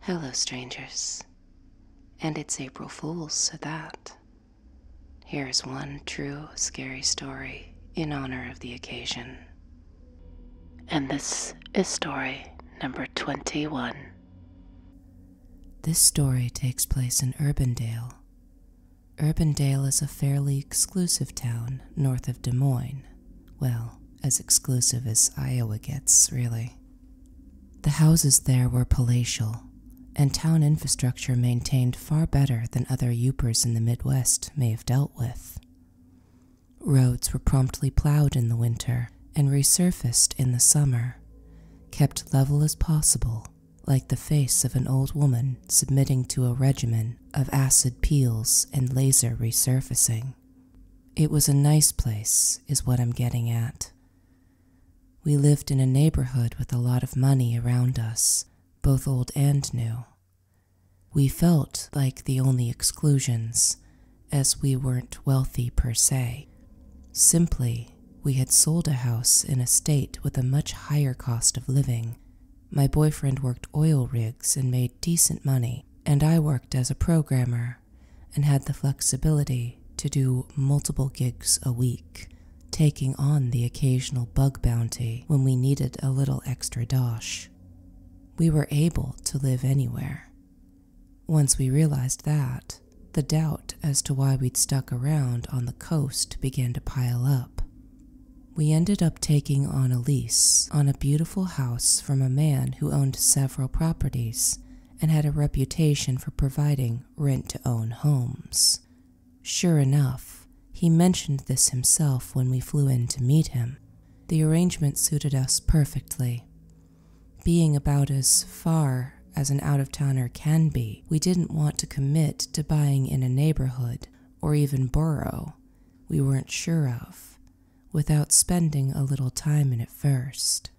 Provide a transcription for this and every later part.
Hello, strangers. And it's April Fool's, so that. Here's one true scary story in honor of the occasion. And this is story number 21. This story takes place in Urbandale. Urbandale is a fairly exclusive town north of Des Moines. Well, as exclusive as Iowa gets, really. The houses there were palatial, and town infrastructure maintained far better than other Yoopers in the Midwest may have dealt with. Roads were promptly plowed in the winter and resurfaced in the summer, kept level as possible, like the face of an old woman submitting to a regimen of acid peels and laser resurfacing. It was a nice place, is what I'm getting at. We lived in a neighborhood with a lot of money around us, both old and new. We felt like the only exclusions, as we weren't wealthy per se. Simply, we had sold a house in a state with a much higher cost of living. My boyfriend worked oil rigs and made decent money, and I worked as a programmer and had the flexibility to do multiple gigs a week, taking on the occasional bug bounty when we needed a little extra dosh. We were able to live anywhere. Once we realized that, the doubt as to why we'd stuck around on the coast began to pile up. We ended up taking on a lease on a beautiful house from a man who owned several properties and had a reputation for providing rent-to-own homes. Sure enough, he mentioned this himself when we flew in to meet him. The arrangement suited us perfectly. Being about as far as an out-of-towner can be, we didn't want to commit to buying in a neighborhood, or even borough, we weren't sure of, without spending a little time in it first.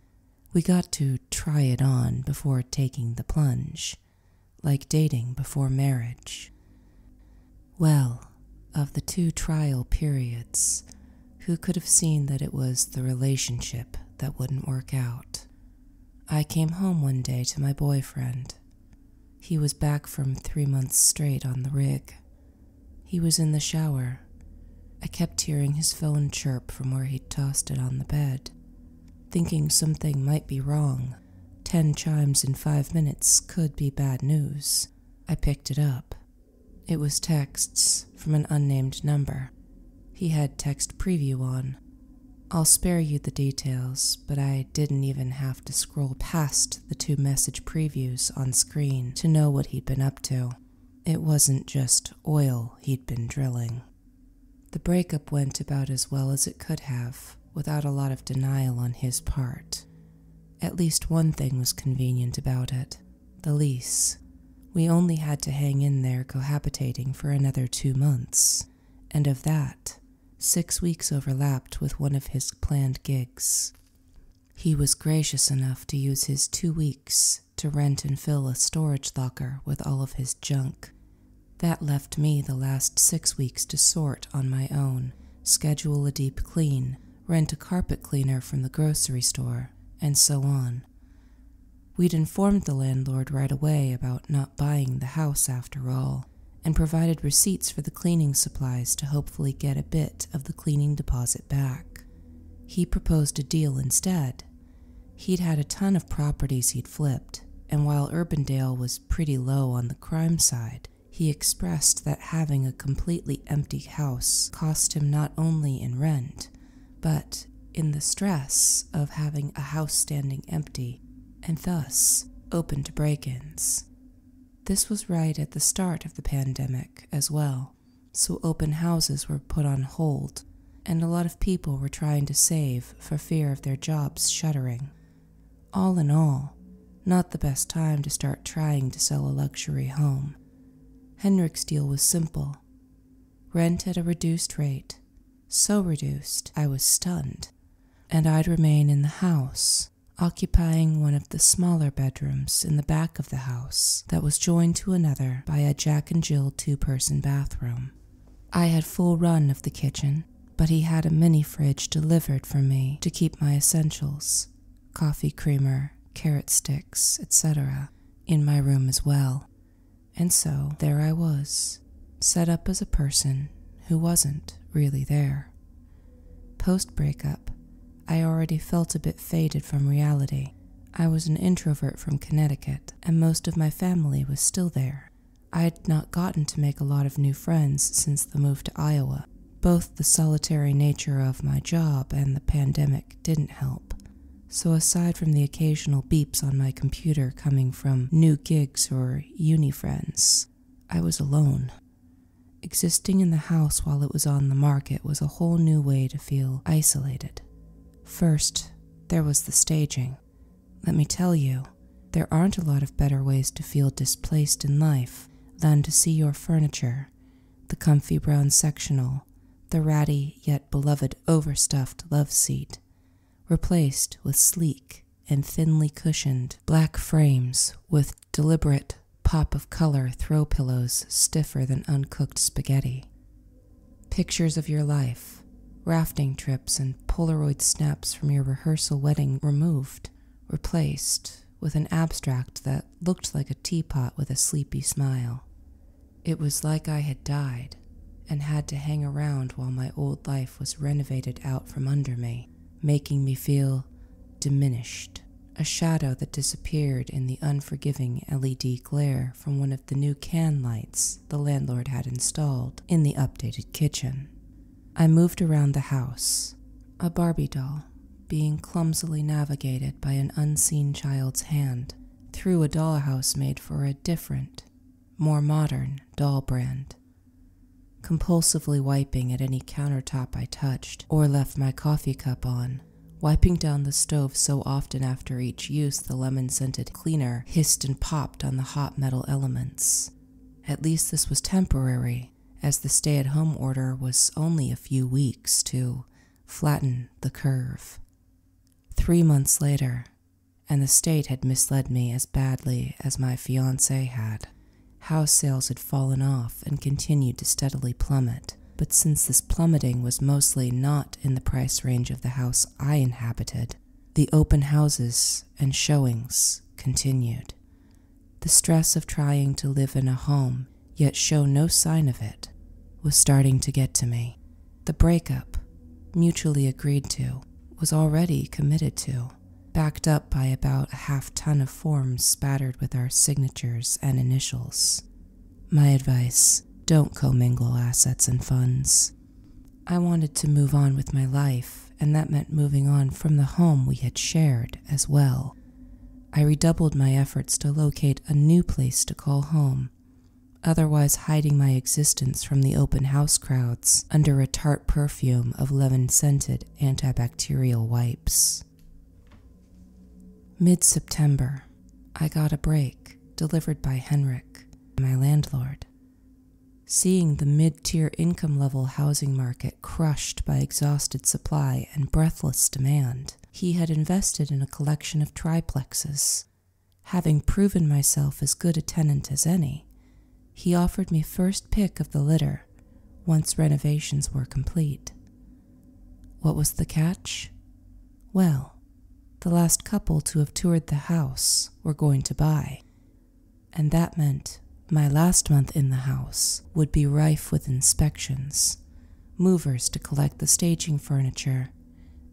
We got to try it on before taking the plunge, like dating before marriage. Well, of the 2 trial periods, who could have seen that it was the relationship that wouldn't work out? I came home one day to my boyfriend. He was back from 3 months straight on the rig. He was in the shower. I kept hearing his phone chirp from where he'd tossed it on the bed. Thinking something might be wrong, 10 chimes in 5 minutes could be bad news. I picked it up. It was texts from an unnamed number. He had text preview on. I'll spare you the details, but I didn't even have to scroll past the 2 message previews on screen to know what he'd been up to. It wasn't just oil he'd been drilling. The breakup went about as well as it could have, without a lot of denial on his part. At least one thing was convenient about it: the lease. We only had to hang in there cohabitating for another 2 months, and of that, 6 weeks overlapped with one of his planned gigs. He was gracious enough to use his 2 weeks to rent and fill a storage locker with all of his junk. That left me the last 6 weeks to sort on my own, schedule a deep clean, rent a carpet cleaner from the grocery store, and so on. We'd informed the landlord right away about not buying the house after all, and provided receipts for the cleaning supplies to hopefully get a bit of the cleaning deposit back. He proposed a deal instead. He'd had a ton of properties he'd flipped, and while Urbandale was pretty low on the crime side, he expressed that having a completely empty house cost him not only in rent, but in the stress of having a house standing empty, and thus open to break-ins. This was right at the start of the pandemic as well, so open houses were put on hold, and a lot of people were trying to save for fear of their jobs shuttering. All in all, not the best time to start trying to sell a luxury home. Henrik's deal was simple. Rent at a reduced rate, so reduced I was stunned, and I'd remain in the house, occupying one of the smaller bedrooms in the back of the house that was joined to another by a Jack and Jill 2-person bathroom. I had full run of the kitchen, but he had a mini fridge delivered for me to keep my essentials, coffee creamer, carrot sticks, etc., in my room as well. And so there I was, set up as a person who wasn't really there. Post-breakup, I already felt a bit faded from reality. I was an introvert from Connecticut, and most of my family was still there. I had not gotten to make a lot of new friends since the move to Iowa. Both the solitary nature of my job and the pandemic didn't help. So aside from the occasional beeps on my computer coming from new gigs or uni friends, I was alone. Existing in the house while it was on the market was a whole new way to feel isolated. First, there was the staging. Let me tell you, there aren't a lot of better ways to feel displaced in life than to see your furniture, the comfy brown sectional, the ratty yet beloved overstuffed love seat, replaced with sleek and thinly cushioned black frames with deliberate pop of color throw pillows stiffer than uncooked spaghetti. Pictures of your life, rafting trips and Polaroid snaps from your rehearsal wedding removed, replaced with an abstract that looked like a teapot with a sleepy smile. It was like I had died and had to hang around while my old life was renovated out from under me, making me feel diminished, a shadow that disappeared in the unforgiving LED glare from one of the new can lights the landlord had installed in the updated kitchen. I moved around the house, a Barbie doll being clumsily navigated by an unseen child's hand through a dollhouse made for a different, more modern doll brand. Compulsively wiping at any countertop I touched or left my coffee cup on, wiping down the stove so often after each use the lemon-scented cleaner hissed and popped on the hot metal elements. At least this was temporary, as the stay-at-home order was only a few weeks to flatten the curve. 3 months later, and the state had misled me as badly as my fiancé had. House sales had fallen off and continued to steadily plummet, but since this plummeting was mostly not in the price range of the house I inhabited, the open houses and showings continued. The stress of trying to live in a home, yet show no sign of it, was starting to get to me. The breakup, mutually agreed to, was already committed to, backed up by about a half-ton of forms spattered with our signatures and initials. My advice: don't commingle assets and funds. I wanted to move on with my life, and that meant moving on from the home we had shared as well. I redoubled my efforts to locate a new place to call home, otherwise hiding my existence from the open house crowds under a tart perfume of lemon-scented antibacterial wipes. Mid-September, I got a break delivered by Henrik, my landlord. Seeing the mid-tier income level housing market crushed by exhausted supply and breathless demand, he had invested in a collection of triplexes. Having proven myself as good a tenant as any, he offered me first pick of the litter once renovations were complete. What was the catch? Well, the last couple to have toured the house were going to buy, and that meant my last month in the house would be rife with inspections, movers to collect the staging furniture,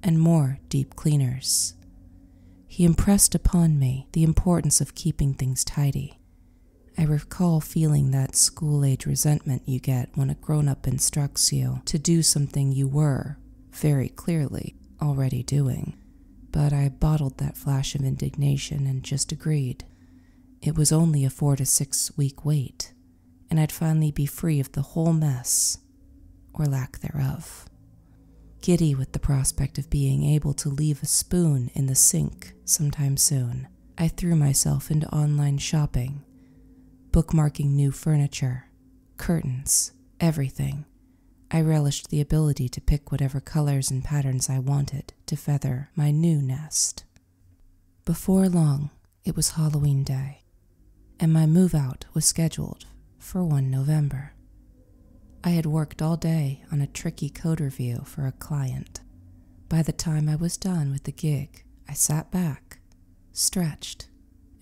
and more deep cleaners. He impressed upon me the importance of keeping things tidy. I recall feeling that school-age resentment you get when a grown-up instructs you to do something you were, very clearly, already doing. But I bottled that flash of indignation and just agreed. It was only a 4 to 6 week wait, and I'd finally be free of the whole mess, or lack thereof. Giddy with the prospect of being able to leave a spoon in the sink sometime soon, I threw myself into online shopping, bookmarking new furniture, curtains, everything. I relished the ability to pick whatever colors and patterns I wanted to feather my new nest. Before long, it was Halloween Day, and my move-out was scheduled for 1 November. I had worked all day on a tricky code review for a client. By the time I was done with the gig, I sat back, stretched,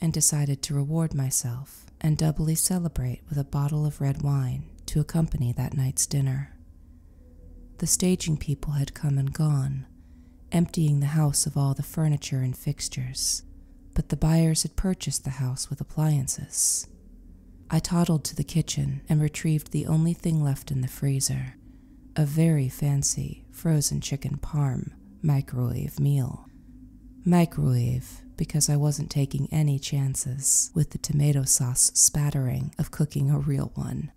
and decided to reward myself and doubly celebrate with a bottle of red wine to accompany that night's dinner. The staging people had come and gone, emptying the house of all the furniture and fixtures, but the buyers had purchased the house with appliances. I toddled to the kitchen and retrieved the only thing left in the freezer, a very fancy frozen chicken parm microwave meal. Microwave because I wasn't taking any chances with the tomato sauce spattering of cooking a real one.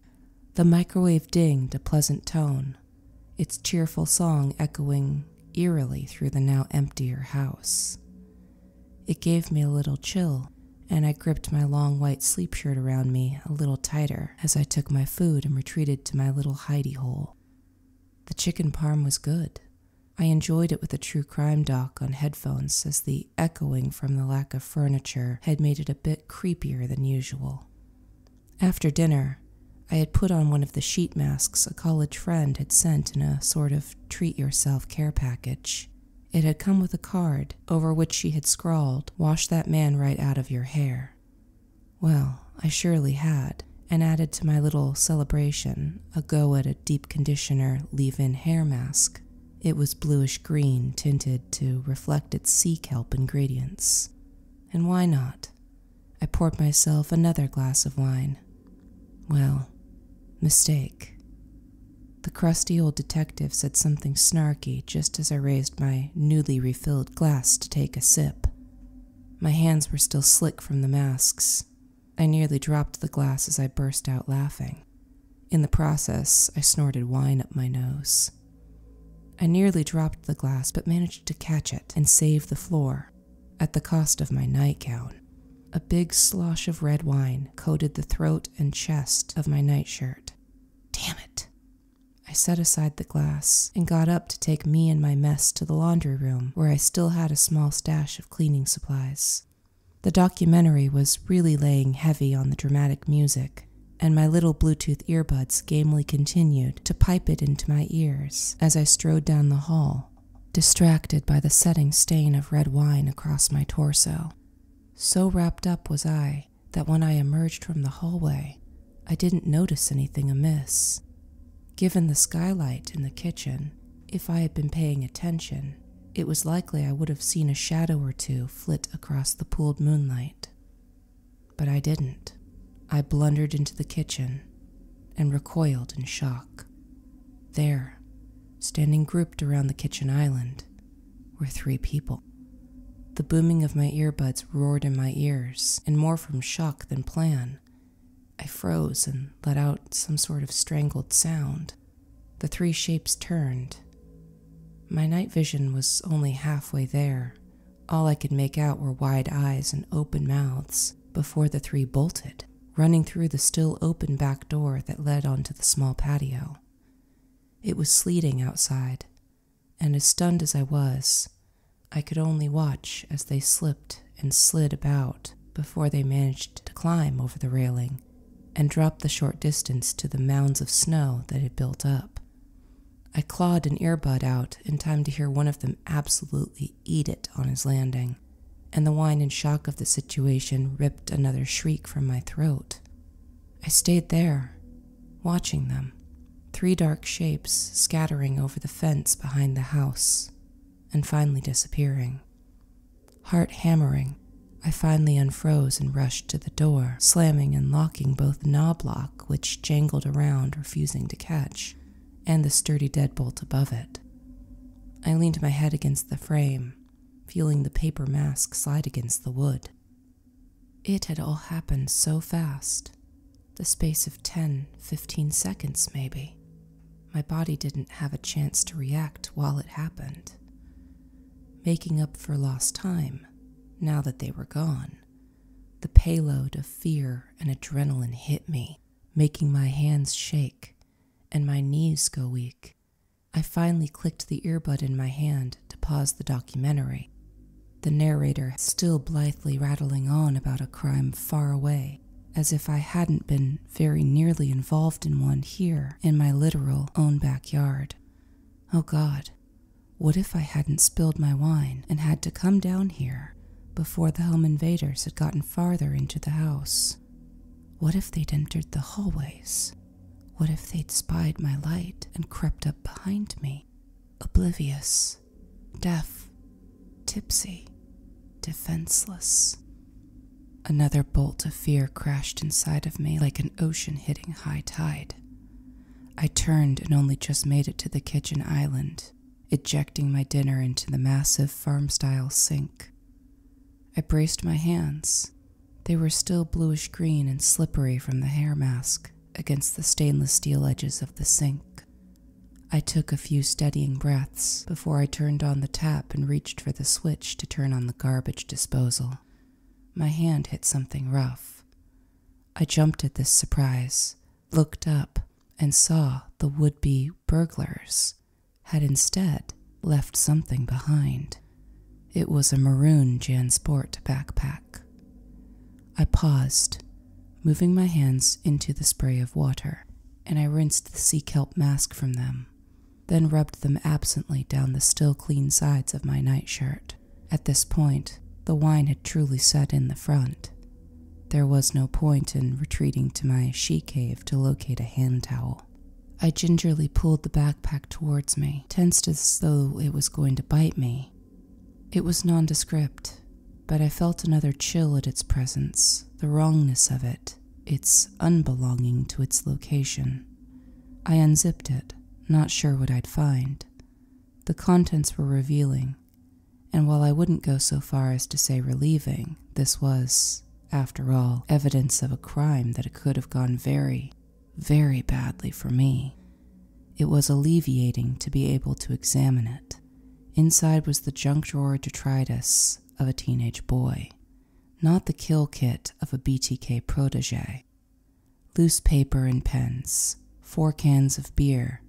The microwave dinged a pleasant tone, its cheerful song echoing eerily through the now emptier house. It gave me a little chill, and I gripped my long white sleep shirt around me a little tighter as I took my food and retreated to my little hidey hole. The chicken parm was good. I enjoyed it with a true crime doc on headphones as the echoing from the lack of furniture had made it a bit creepier than usual. After dinner, I had put on one of the sheet masks a college friend had sent in a sort of treat-yourself care package. It had come with a card over which she had scrawled, "Wash that man right out of your hair." Well, I surely had, and added to my little celebration a go at a deep conditioner leave-in hair mask. It was bluish-green, tinted to reflect its sea kelp ingredients. And why not? I poured myself another glass of wine. Well, mistake. The crusty old detective said something snarky just as I raised my newly refilled glass to take a sip. My hands were still slick from the masks. I nearly dropped the glass as I burst out laughing. In the process, I snorted wine up my nose. I nearly dropped the glass but managed to catch it and save the floor, at the cost of my nightgown. A big slosh of red wine coated the throat and chest of my nightshirt. Damn it! I set aside the glass and got up to take me and my mess to the laundry room where I still had a small stash of cleaning supplies. The documentary was really laying heavy on the dramatic music, and my little Bluetooth earbuds gamely continued to pipe it into my ears as I strode down the hall, distracted by the setting stain of red wine across my torso. So wrapped up was I that when I emerged from the hallway, I didn't notice anything amiss. Given the skylight in the kitchen, if I had been paying attention, it was likely I would have seen a shadow or two flit across the pooled moonlight. But I didn't. I blundered into the kitchen and recoiled in shock. There, standing grouped around the kitchen island, were 3 people. The booming of my earbuds roared in my ears, and more from shock than plan. I froze and let out some sort of strangled sound. The 3 shapes turned. My night vision was only halfway there. All I could make out were wide eyes and open mouths before the 3 bolted, running through the still open back door that led onto the small patio. It was sleeting outside, and as stunned as I was, I could only watch as they slipped and slid about before they managed to climb over the railing and drop the short distance to the mounds of snow that had built up. I clawed an earbud out in time to hear one of them absolutely eat it on his landing, and the wine and shock of the situation ripped another shriek from my throat. I stayed there, watching them, 3 dark shapes scattering over the fence behind the house, and finally disappearing. Heart hammering, I finally unfroze and rushed to the door, slamming and locking both the knob lock, which jangled around, refusing to catch, and the sturdy deadbolt above it. I leaned my head against the frame, feeling the paper mask slide against the wood. It had all happened so fast, the space of 10-15 seconds maybe. My body didn't have a chance to react while it happened. Making up for lost time, now that they were gone, the payload of fear and adrenaline hit me, making my hands shake and my knees go weak. I finally clicked the earbud in my hand to pause the documentary, the narrator still blithely rattling on about a crime far away, as if I hadn't been very nearly involved in one here in my literal own backyard. Oh God, what if I hadn't spilled my wine and had to come down here before the home invaders had gotten farther into the house. What if they'd entered the hallways? What if they'd spied my light and crept up behind me, oblivious, deaf, tipsy, defenseless? Another bolt of fear crashed inside of me like an ocean hitting high tide. I turned and only just made it to the kitchen island, ejecting my dinner into the massive farm-style sink. I braced my hands. They were still bluish-green and slippery from the hair mask against the stainless steel edges of the sink. I took a few steadying breaths before I turned on the tap and reached for the switch to turn on the garbage disposal. My hand hit something rough. I jumped at this surprise, looked up, and saw the would-be burglars had instead left something behind. It was a maroon JanSport backpack. I paused, moving my hands into the spray of water, and I rinsed the sea kelp mask from them, then rubbed them absently down the still clean sides of my nightshirt. At this point, the wine had truly set in the front. There was no point in retreating to my she-cave to locate a hand towel. I gingerly pulled the backpack towards me, tensed as though it was going to bite me. It was nondescript, but I felt another chill at its presence, the wrongness of it, its unbelonging to its location. I unzipped it, not sure what I'd find. The contents were revealing, and while I wouldn't go so far as to say relieving, this was, after all, evidence of a crime that it could have gone very, very badly for me. It was alleviating to be able to examine it. Inside was the junk drawer detritus of a teenage boy, not the kill kit of a BTK protege. Loose paper and pens, 4 cans of beer,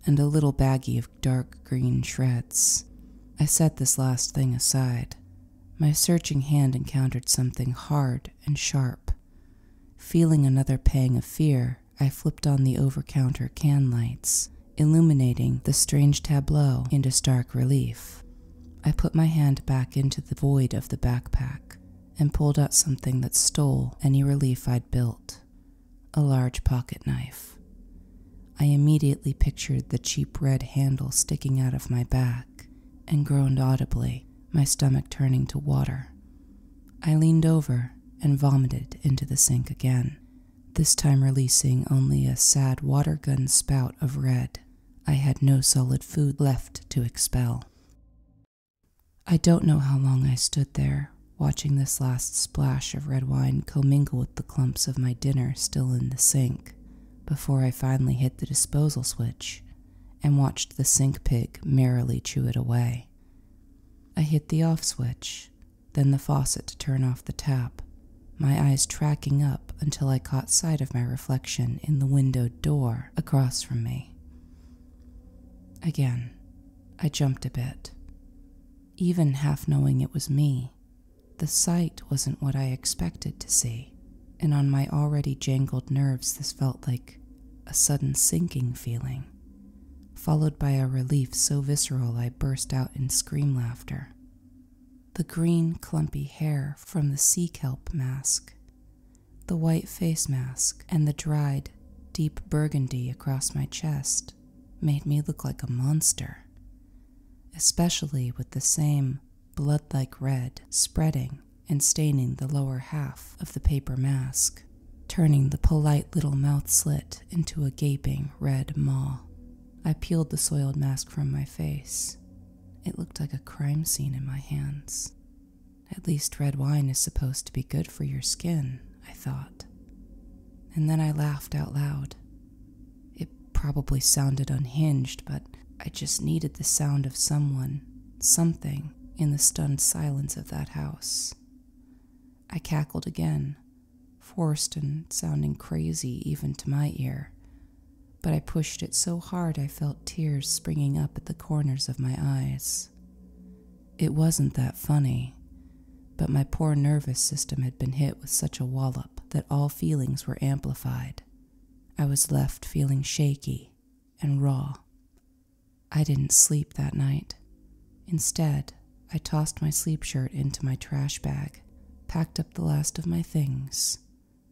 and a little baggie of dark green shreds. I set this last thing aside. My searching hand encountered something hard and sharp. Feeling another pang of fear, I flipped on the over-counter can lights, illuminating the strange tableau into stark relief. I put my hand back into the void of the backpack and pulled out something that stole any relief I'd built: a large pocket knife. I immediately pictured the cheap red handle sticking out of my back and groaned audibly, my stomach turning to water. I leaned over and vomited into the sink again, this time releasing only a sad water gun spout of red. I had no solid food left to expel. I don't know how long I stood there, watching this last splash of red wine commingle with the clumps of my dinner still in the sink, before I finally hit the disposal switch and watched the sink pig merrily chew it away. I hit the off switch, then the faucet to turn off the tap, my eyes tracking up until I caught sight of my reflection in the windowed door across from me. Again, I jumped a bit. Even half knowing it was me, the sight wasn't what I expected to see, and on my already jangled nerves this felt like a sudden sinking feeling, followed by a relief so visceral I burst out in scream laughter. The green, clumpy hair from the sea kelp mask, the white face mask, and the dried, deep burgundy across my chest made me look like a monster, especially with the same blood-like red spreading and staining the lower half of the paper mask, turning the polite little mouth slit into a gaping red maw. I peeled the soiled mask from my face. It looked like a crime scene in my hands. At least red wine is supposed to be good for your skin, I thought. And then I laughed out loud. It probably sounded unhinged, but I just needed the sound of someone, something, in the stunned silence of that house. I cackled again, forced and sounding crazy even to my ear, but I pushed it so hard I felt tears springing up at the corners of my eyes. It wasn't that funny, but my poor nervous system had been hit with such a wallop that all feelings were amplified. I was left feeling shaky and raw. I didn't sleep that night. Instead, I tossed my sleep shirt into my trash bag, packed up the last of my things,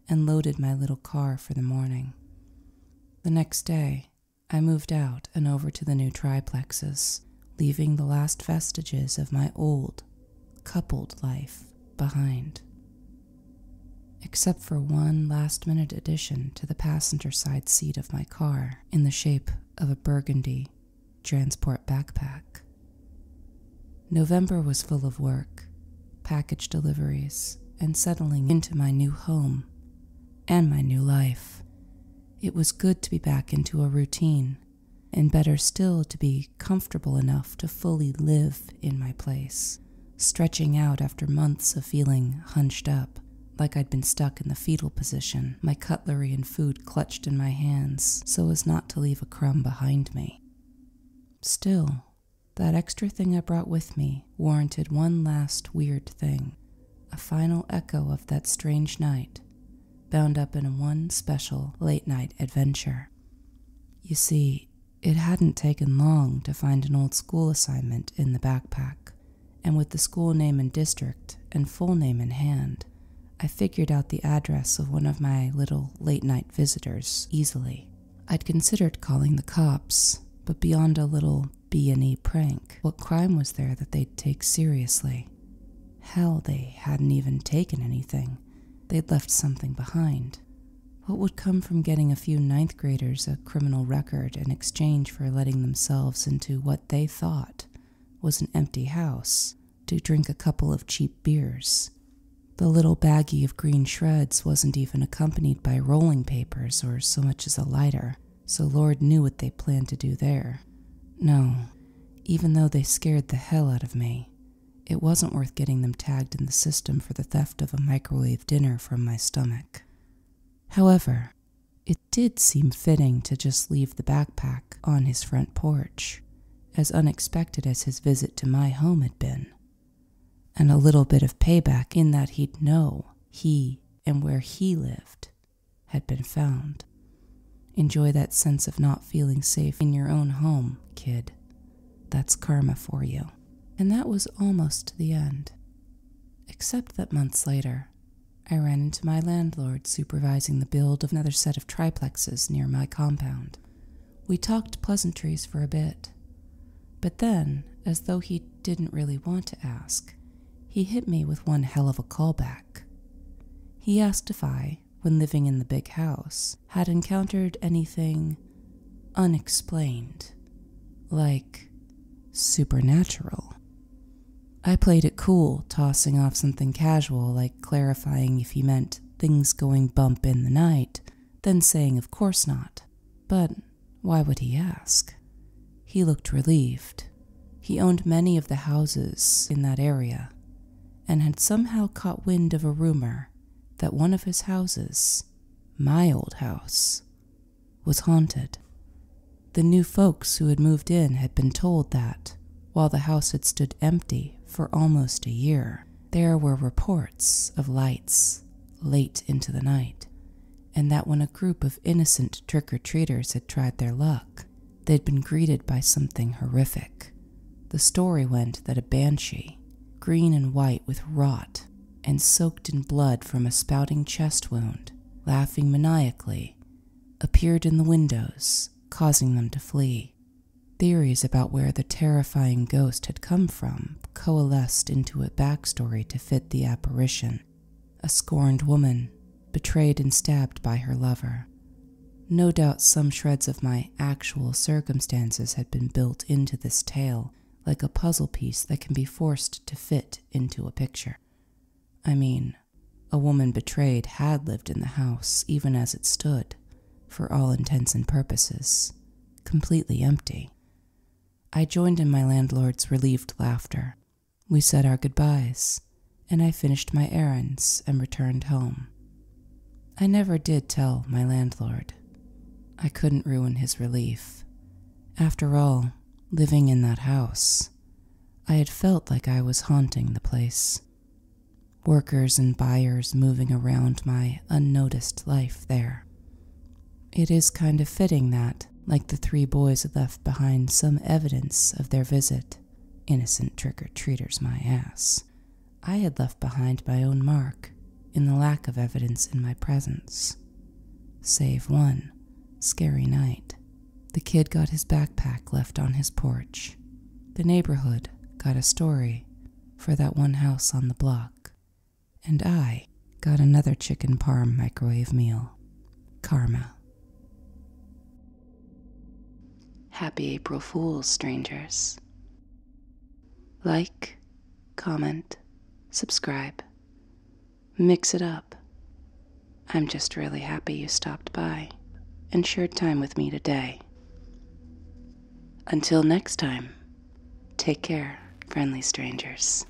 and loaded my little car for the morning. The next day, I moved out and over to the new triplexes, leaving the last vestiges of my old, coupled life behind. Except for one last-minute addition to the passenger side seat of my car in the shape of a burgundy transport backpack. November was full of work, package deliveries, and settling into my new home and my new life. It was good to be back into a routine, and better still to be comfortable enough to fully live in my place, stretching out after months of feeling hunched up, like I'd been stuck in the fetal position, my cutlery and food clutched in my hands so as not to leave a crumb behind me. Still, that extra thing I brought with me warranted one last weird thing, a final echo of that strange night, bound up in one special late-night adventure. You see, it hadn't taken long to find an old school assignment in the backpack, and with the school name and district and full name in hand, I figured out the address of one of my little late-night visitors easily. I'd considered calling the cops, but beyond a little B&E prank, what crime was there that they'd take seriously? Hell, they hadn't even taken anything. They'd left something behind. What would come from getting a few ninth graders a criminal record in exchange for letting themselves into what they thought was an empty house to drink a couple of cheap beers? The little baggie of green shreds wasn't even accompanied by rolling papers or so much as a lighter, so Lord knew what they planned to do there. No, even though they scared the hell out of me, it wasn't worth getting them tagged in the system for the theft of a microwave dinner from my stomach. However, it did seem fitting to just leave the backpack on his front porch, as unexpected as his visit to my home had been, and a little bit of payback in that he'd know he and where he lived had been found. Enjoy that sense of not feeling safe in your own home, kid. That's karma for you. And that was almost the end. Except that months later, I ran into my landlord supervising the build of another set of triplexes near my compound. We talked pleasantries for a bit, but then, as though he didn't really want to ask, he hit me with one hell of a callback. He asked if I, when living in the big house, had encountered anything unexplained, like supernatural. I played it cool, tossing off something casual like clarifying if he meant things going bump in the night, then saying of course not. But why would he ask? He looked relieved. He owned many of the houses in that area, and had somehow caught wind of a rumor that one of his houses, my old house, was haunted. The new folks who had moved in had been told that, while the house had stood empty for almost a year, there were reports of lights late into the night, and that when a group of innocent trick-or-treaters had tried their luck, they'd been greeted by something horrific. The story went that a banshee, green and white with rot, and soaked in blood from a spouting chest wound, laughing maniacally, appeared in the windows, causing them to flee. Theories about where the terrifying ghost had come from coalesced into a backstory to fit the apparition. A scorned woman, betrayed and stabbed by her lover. No doubt some shreds of my actual circumstances had been built into this tale, like a puzzle piece that can be forced to fit into a picture. I mean, a woman betrayed had lived in the house even as it stood, for all intents and purposes, completely empty. I joined in my landlord's relieved laughter. We said our goodbyes, and I finished my errands and returned home. I never did tell my landlord. I couldn't ruin his relief. After all, living in that house, I had felt like I was haunting the place. Workers and buyers moving around my unnoticed life there. It is kind of fitting that, like the three boys had left behind some evidence of their visit innocent trick-or-treaters my ass. I had left behind my own mark in the lack of evidence in my presence. Save one scary night. The kid got his backpack left on his porch. The neighborhood got a story for that one house on the block. And I got another chicken parm microwave meal. Karma. Happy April Fools, strangers. Like, comment, subscribe. Mix it up. I'm just really happy you stopped by and shared time with me today. Until next time, take care, friendly strangers.